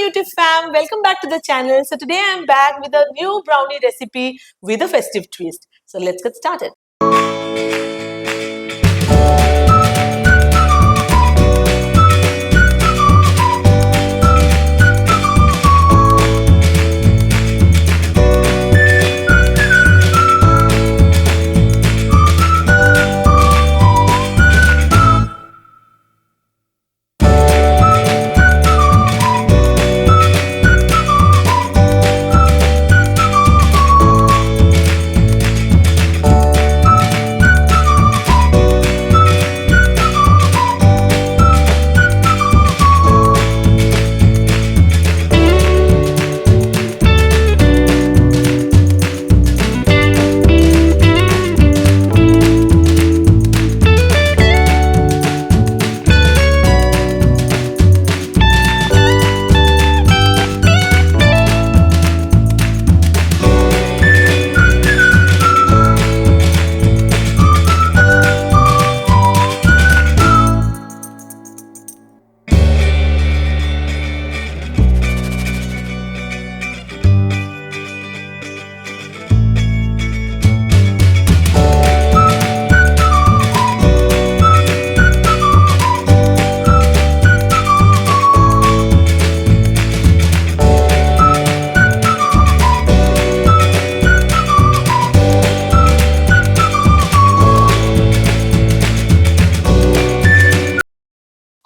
YouTube fam, welcome back to the channel. So today I am back with a new brownie recipe with a festive twist. So let's get started.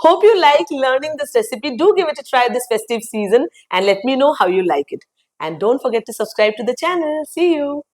Hope you like learning this recipe. Do give it a try this festive season and let me know how you like it. And don't forget to subscribe to the channel. See you.